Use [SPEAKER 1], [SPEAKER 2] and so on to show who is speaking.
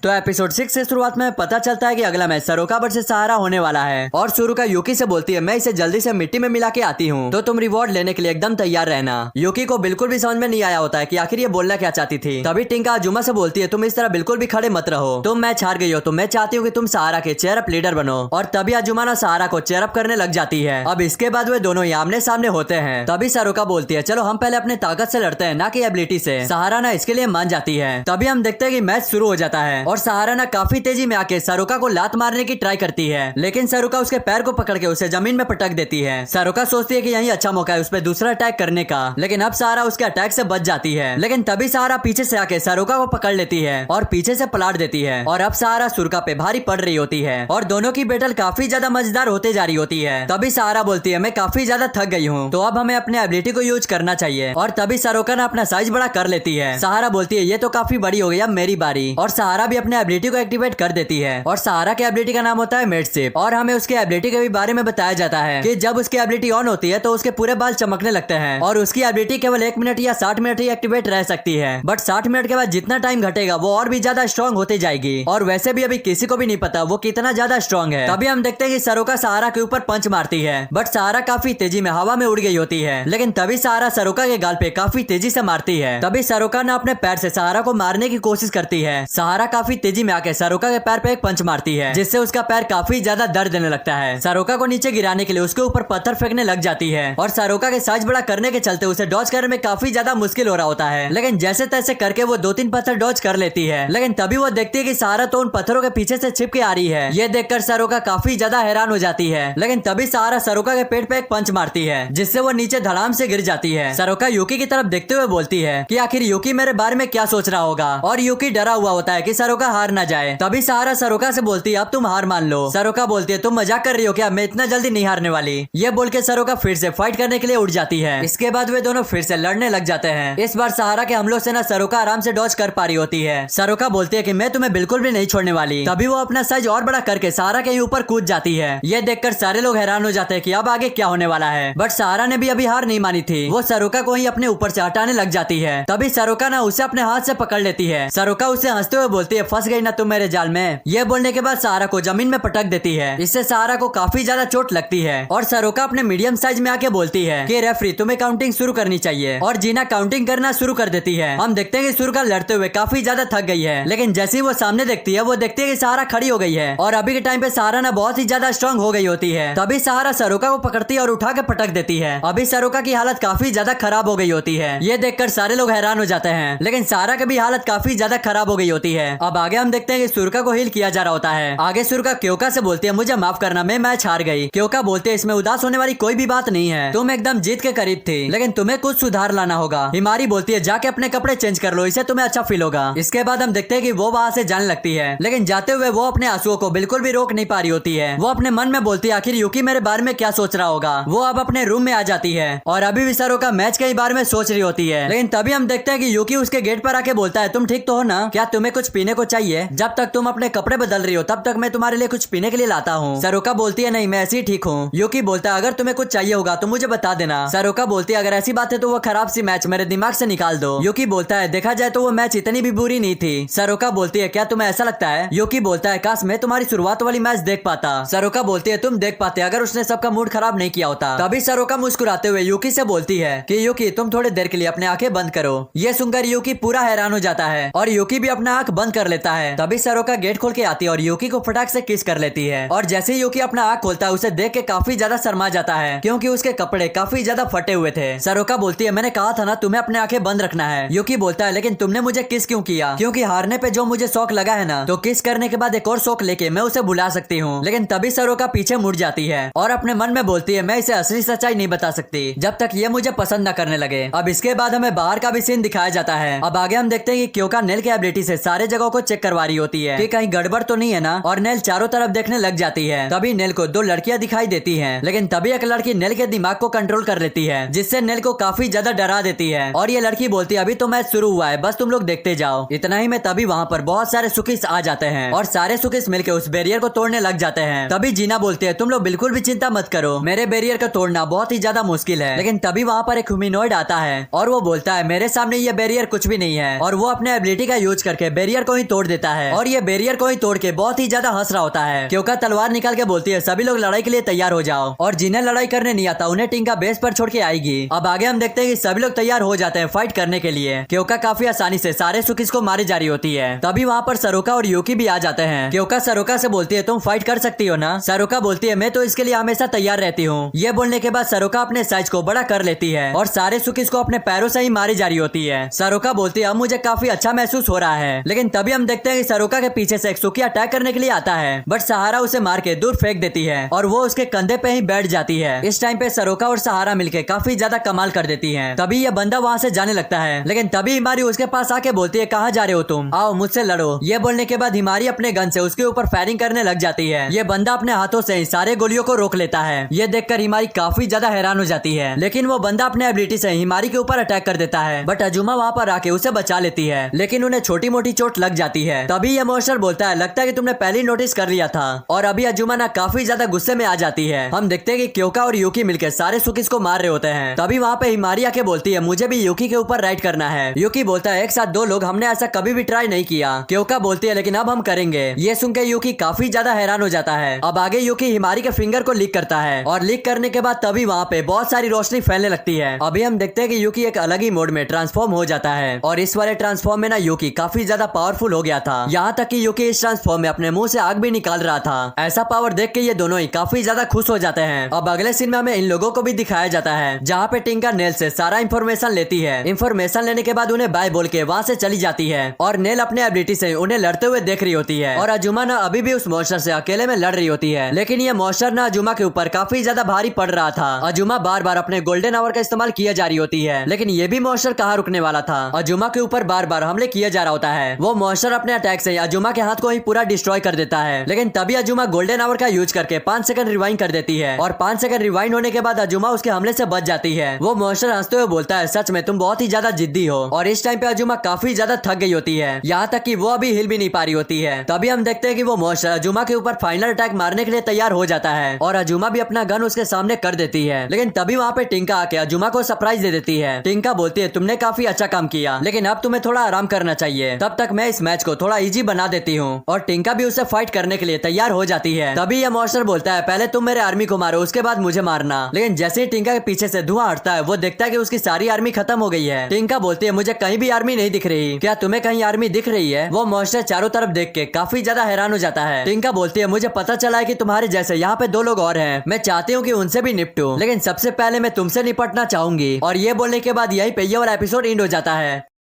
[SPEAKER 1] तो एपिसोड 6 से शुरुआत में पता चलता है कि अगला मैच सरोका वर्सेस सहारा होने वाला है और सुरुका यूकी से बोलती है मैं इसे जल्दी से मिट्टी में मिला के आती हूँ तो तुम रिवॉर्ड लेने के लिए एकदम तैयार रहना। यूकी को बिल्कुल भी समझ में नहीं आया होता है कि आखिर ये बोलना क्या चाहती थी। तभी टिंका अजुमा से बोलती है तुम इस तरह बिल्कुल भी खड़े मत रहो, तुम मैच हार गई हो तो मैं चाहती हूँ कि तुम सहारा के चेयर अप लीडर बनो। और तभी अजुमा ना सहारा को चेयर अप करने लग जाती है। अब इसके बाद वे दोनों ही आमने सामने होते हैं। तभी सरोका बोलती है चलो हम पहले अपने ताकत से लड़ते हैं ना कि एबिलिटी से। सहारा ना इसके लिए मान जाती है। तभी हम देखते हैं कि मैच शुरू हो जाता है और सहारा ना काफी तेजी में आके सरोका को लात मारने की ट्राई करती है, लेकिन सरोका उसके पैर को पकड़ के उसे जमीन में पटक देती है। सरोका सोचती है कि यही अच्छा मौका है उस पर दूसरा अटैक करने का, लेकिन अब सहारा उसके अटैक से बच जाती है। लेकिन तभी सहारा पीछे से आके सरोका को पकड़ लेती है और पीछे से पलट देती है और अब सहारा सुरका पे भारी पड़ रही होती है और दोनों की बैटल काफी ज्यादा मजेदार होते जा रही होती है। तभी सहारा बोलती है मैं काफी ज्यादा थक गई हूँ तो अब हमें अपने एबिलिटी को यूज करना चाहिए। और तभी सरोका ना अपना साइज बड़ा कर लेती है। सहारा बोलती है ये तो काफी बड़ी हो गई, अब मेरी बारी। और सहारा भी अपने एबिलिटी को एक्टिवेट कर देती है और सहारा के एबिलिटी का नाम होता है मेडशिप। और हमें उसके एबिलिटी के भी बारे में बताया जाता है कि जब उसकी एबिलिटी ऑन होती है तो उसके पूरे बाल चमकने लगते हैं और उसकी एबिलिटी केवल 1 मिनट या 60 मिनट ही एक्टिवेट रह सकती है। बट 60 मिनट के बाद जितना टाइम घटेगा वो और भी ज्यादा स्ट्रॉन्ग होती जाएगी और वैसे भी अभी किसी को भी नहीं पता वो कितना ज्यादा स्ट्रॉन्ग है। तभी हम देखते हैं कि सरोका सहारा के ऊपर पंच मारती है बट सहारा काफी तेजी में हवा में उड़ गई होती है। लेकिन तभी सहारा सरोका के गाल पे काफी तेजी से मारती है। तभी सरोका ने अपने पैर से सहारा को मारने की कोशिश करती है। सहारा काफी तेजी में आके सरोका के पैर पे एक पंच मारती है जिससे उसका पैर काफी ज्यादा दर्द देने लगता है। सरोका को नीचे गिराने के लिए उसके ऊपर पत्थर फेंकने लग जाती है और सरोका के साइज बड़ा करने के चलते उसे डॉज करने में काफी ज्यादा मुश्किल हो रहा होता है। लेकिन जैसे तैसे करके वो 2-3 पत्थर डॉज कर लेती है। लेकिन तभी वो देखती है कि सहारा तो उन पत्थरों के पीछे से छिप के आ रही है। ये देखकर सरोका काफी ज्यादा हैरान हो जाती है। लेकिन तभी सहारा सरोका के पेट पे एक पंच मारती है जिससे वो नीचे धड़ाम से गिर जाती है। सरोका यूकी की तरफ देखते हुए बोलती है कि आखिर यूकी मेरे बारे में क्या सोच रहा होगा और यूकी डरा हुआ होता है कि सरोका हार ना जाए। तभी सहारा सरोका से बोलती है अब तुम हार मान लो। सरोका बोलती है तुम मजाक कर रही हो क्या, मैं इतना जल्दी नहीं हारने वाली। ये बोल के सरोका फिर से फाइट करने के लिए उठ जाती है। इसके बाद वे दोनों फिर से लड़ने लग जाते हैं। इस बार सहारा के हमलों से ना सरोका आराम से डॉज कर पा रही होती है। सरोका बोलती है कि मैं तुम्हें बिल्कुल भी नहीं छोड़ने वाली। तभी वो अपना साइज और बड़ा करके सहारा के ऊपर कूद जाती है। ये देखकर सारे लोग हैरान हो जाते हैं कि अब आगे क्या होने वाला है। बट सहारा ने भी अभी हार नहीं मानी थी। वो सरोका को ही अपने ऊपर से हटाने लग जाती है। तभी सरोका ना उसे अपने हाथ से पकड़ लेती है। सरोका उसे हंसते हुए बोलती है फंस गई ना तुम मेरे जाल में। ये बोलने के बाद सहारा को जमीन में पटक देती है। इससे सहारा को काफी ज्यादा चोट लगती है और सरोका अपने मीडियम साइज में आके बोलती है कि रेफरी तुम्हें काउंटिंग शुरू करनी चाहिए और जीना काउंटिंग करना शुरू कर देती है। हम देखते हैं कि सुरका लड़ते हुए काफी ज्यादा थक गई है। लेकिन जैसे ही वो सामने देखती है वो देखती है कि सहारा खड़ी हो गई है और अभी के टाइम पे सहारा ना बहुत ही ज्यादा स्ट्रांग हो गई होती है। तभी सहारा सरोका को पकड़ती है और उठा के पटक देती है। अभी सरोका की हालत काफी ज्यादा खराब हो गई होती है। ये देखकर सारे लोग हैरान हो जाते हैं। लेकिन सहारा की भी हालत काफी ज्यादा खराब हो गई होती है। अब आगे हम देखते हैं कि सुरका को हील किया जा रहा होता है। आगे सुरका क्योका से बोलती है मुझे माफ करना मैं मैच हार गई। क्योका बोलते हैं इसमें उदास होने वाली कोई भी बात नहीं है, तुम एकदम जीत के करीब थी लेकिन तुम्हें कुछ सुधार लाना होगा। हिमारी बोलती है जाके अपने कपड़े चेंज कर लो, इससे तुम्हें अच्छा फील होगा। इसके बाद हम देखते हैं कि वो वहाँ से जाने लगती है लेकिन जाते हुए वो अपने आंसुओं को बिल्कुल भी रोक नहीं पा रही होती है। वो अपने मन में बोलती है आखिर यूकी मेरे बारे में क्या सोच रहा होगा। वो अब अपने रूम में आ जाती है और अभी भी सरोका मैच के बारे में सोच रही होती है। लेकिन तभी हम देखते हैं कि यूकी उसके गेट पर आके बोलता है तुम ठीक तो हो ना, क्या तुम्हें कुछ पीने को चाहिए? जब तक तुम अपने कपड़े बदल रही हो तब तक मैं तुम्हारे लिए कुछ पीने के लिए लाता हूँ। सरोका बोलती है नहीं मैं ऐसी ठीक हूँ। यूकी बोलता है अगर तुम्हें कुछ चाहिए होगा तो मुझे बता देना। सरोका बोलती है अगर ऐसी बात है तो वो खराब सी मैच मेरे दिमाग से निकाल दो। यूकी बोलता है देखा जाए तो वो मैच इतनी भी बुरी नहीं थी। सरोका बोलती है क्या तुम्हें ऐसा लगता है? यूकी बोलता है काश मैं तुम्हारी शुरुआत वाली मैच देख पाता। सरोका बोलती है तुम देख पाते अगर उसने सबका मूड खराब नहीं किया होता। तभी सरोका मुस्कुराते हुए यूकी से बोलती है कि यूकी तुम थोड़ी देर के लिए अपने आंखें बंद करो। ये सुनकर यूकी पूरा हैरान हो जाता है और यूकी भी अपना आंख बंद कर लेता है। तभी सरोका गेट खोल के आती है और यूकी को फटाक से किस कर लेती है और जैसे ही यूकी अपना आंख खोलता है उसे देख के काफी ज्यादा शर्मा जाता है क्योंकि उसके कपड़े काफी ज्यादा फटे हुए थे। सरोका बोलती है मैंने कहा था ना तुम्हें अपने आंखें बंद रखना है। यूकी बोलता है लेकिन तुमने मुझे किस क्यों किया? क्योंकि हारने पे जो मुझे शौक लगा है ना तो किस करने के बाद एक और शौक लेके मैं उसे भुला सकती हूँ। लेकिन तभी सरोका पीछे मुड़ जाती है और अपने मन में बोलती है मैं इसे असली सच्चाई नहीं बता सकती जब तक ये मुझे पसंद न करने लगे। अब इसके बाद हमें बाहर का भी सीन दिखाया जाता है। अब आगे हम देखते हैं कि क्योका नेल की एबिलिटी से सारे जगहों को चेक करवा रही होती है कि कहीं गड़बड़ तो नहीं है ना और नेल चारों तरफ देखने लग जाती है। तभी नेल को 2 लड़कियां दिखाई देती हैं लेकिन तभी एक लड़की नेल के दिमाग को कंट्रोल कर लेती है जिससे नेल को काफी ज्यादा डरा देती है और ये लड़की बोलती है अभी तो मैच शुरू हुआ है बस तुम लोग देखते जाओ। इतना ही में तभी वहाँ पर बहुत सारे सुकिस आ जाते हैं और सारे सुकिस मिलकर उस बैरियर को तोड़ने लग जाते हैं। तभी जीना बोलती है तुम लोग बिल्कुल भी चिंता मत करो मेरे बैरियर को तोड़ना बहुत ही ज्यादा मुश्किल है। लेकिन तभी वहाँ पर एक ह्यूमनॉइड आता है और वो बोलता है मेरे सामने ये बैरियर कुछ भी नहीं है और वो अपने एबिलिटी का यूज करके बैरियर को ही तोड़ देता है और ये बैरियर को ही तोड़ के बहुत ही ज्यादा हंस रहा होता है। क्योंकि तलवार निकाल के बोलती है सभी लोग लड़ाई के लिए तैयार हो जाओ और जिन्हें लड़ाई करने नहीं आता उन्हें टिंका बेस पर छोड़ के आएगी। अब आगे हम देखते हैं कि सभी लोग तैयार हो जाते हैं फाइट करने के लिए। क्योंकि काफी आसानी से सारे सुकिस को मारी जा रही होती है। तभी वहाँ पर सरोका और यूकी भी आ जाते हैं। क्योंकि सरोका से बोलती है तुम फाइट कर सकती हो ना। सरोका बोलती है मैं तो इसके लिए हमेशा तैयार रहती हूँ। ये बोलने के बाद सरोका अपने साइज को बड़ा कर लेती है और सारे सुकिस को अपने पैरों से ही मारी जा रही होती है। सरोका बोलती है अब मुझे काफी अच्छा महसूस हो रहा है। लेकिन तभी हम देखते हैं कि सरोका के पीछे से एक सुकी अटैक करने के लिए आता है, बट सहारा उसे मार के दूर फेंक देती है और वो उसके कंधे पे ही बैठ जाती है। इस टाइम पे सरोका और सहारा मिलके काफी ज्यादा कमाल कर देती है। तभी ये बंदा वहाँ से जाने लगता है, लेकिन तभी हिमारी उसके पास आके बोलती है कहाँ जा रहे हो तुम, आओ मुझसे लड़ो। ये बोलने के बाद हिमारी अपने गन से उसके ऊपर फायरिंग करने लग जाती है। ये बंदा अपने हाथों से ही सारे गोलियों को रोक लेता है। ये देखकर हिमारी काफी ज्यादा हैरान हो जाती है, लेकिन वो बंदा अपने एबिलिटी से हिमारी के ऊपर अटैक कर देता है, बट अजुमा वहाँ पर आके उसे बचा लेती है, लेकिन उन्हें छोटी मोटी चोट लग जाती है। तभी ये मॉन्स्टर बोलता है लगता है कि तुमने पहले ही नोटिस कर लिया था। और अभी अजुमा ना काफी ज्यादा गुस्से में आ जाती है। हम देखते हैं कि क्योका और यूकी मिलकर सारे सुकिस को मार रहे होते हैं। तभी वहाँ पे हिमारी आके बोलती है मुझे भी यूकी के ऊपर राइड करना है। यूकी बोलता है एक साथ दो लोग, हमने ऐसा कभी भी ट्राई नहीं किया। क्योका बोलती है लेकिन अब हम करेंगे। ये सुनकर यूकी काफी ज्यादा हैरान हो जाता है। अब आगे यूकी हिमारी के फिंगर को लीक करता है और लीक करने के बाद तभी वहाँ पे बहुत सारी रोशनी फैलने लगती है। अभी हम देखते हैं कि यूकी एक अलग ही मोड में ट्रांसफॉर्म हो जाता है और इस वाले ट्रांसफॉर्म में ना यूकी काफी ज्यादा पावरफुल हो गया था। यहाँ तक कि यूकी इस ट्रांसफॉर्म में अपने मुंह से आग भी निकाल रहा था। ऐसा पावर देख के ये दोनों ही काफी ज्यादा खुश हो जाते हैं। अब अगले सीन में हमें इन लोगों को भी दिखाया जाता है, जहाँ पे टिंका नेल से सारा इन्फॉर्मेशन लेती है। इन्फॉर्मेशन लेने के बाद उन्हें बाय बोल के वहाँ से चली जाती है और नेल अपने एबिलिटी से उन्हें लड़ते हुए देख रही होती है। और अजुमा ना अभी भी उस मॉन्स्टर से अकेले में लड़ रही होती है, लेकिन ये मॉन्स्टर ना अजुमा के ऊपर काफी ज्यादा भारी पड़ रहा था। अजुमा बार बार अपने गोल्डन आवर का इस्तेमाल किया जा रही होती है, लेकिन ये भी मॉन्स्टर कहाँ रुकने वाला था। अजुमा के ऊपर बार बार हमले किया जा रहा होता है। वो मॉन्स्टर अपने अटैक से अजुमा के हाथ को ही पूरा डिस्ट्रॉय कर देता है, लेकिन तभी अजुमा गोल्डन आवर का यूज करके 5 सेकंड रिवाइंड कर देती है और 5 सेकंड रिवाइंड होने के बाद अजुमा उसके हमले से बच जाती है। वो मॉन्स्टर हंसते हुए बोलता है सच में तुम बहुत ही ज्यादा जिद्दी हो। और इस टाइम पे अजुमा काफी ज्यादा थक गई होती है, यहाँ तक कि वो अभी हिल भी नहीं पा रही होती है। तभी हम देखते हैं कि वो मॉन्स्टर अजुमा के ऊपर फाइनल अटैक मारने के लिए तैयार हो जाता है और अजुमा भी अपना गन उसके सामने कर देती है। लेकिन तभी वहाँ पे टिंका आके अजुमा को सरप्राइज दे देती है। टिंका बोलती है तुमने काफी अच्छा काम किया, लेकिन अब तुम्हें थोड़ा आराम करना चाहिए। तब तक मैं इस मैच को थोड़ा इजी बना देती हूँ। और टिंका भी उससे फाइट करने के लिए तैयार हो जाती है। तभी यह मॉन्स्टर बोलता है पहले तुम मेरे आर्मी को मारो, उसके बाद मुझे मारना। लेकिन जैसे ही टिंका के पीछे से धुआं हटता है, वो देखता है कि उसकी सारी आर्मी खत्म हो गई है। टिंका बोलती है मुझे कहीं भी आर्मी नहीं दिख रही, क्या तुम्हें कहीं आर्मी दिख रही है? वो मॉन्स्टर चारों तरफ देख के काफी ज्यादा हैरान हो जाता है। टिंका बोलती है मुझे पता चला है कि तुम्हारे जैसे यहाँ पे 2 लोग और हैं, मैं चाहती हूँ कि उनसे भी निपटूं, लेकिन सबसे पहले मैं तुमसे निपटना चाहूंगी। और ये बोलने के बाद यही पे ये वाला एपिसोड एंड हो जाता है।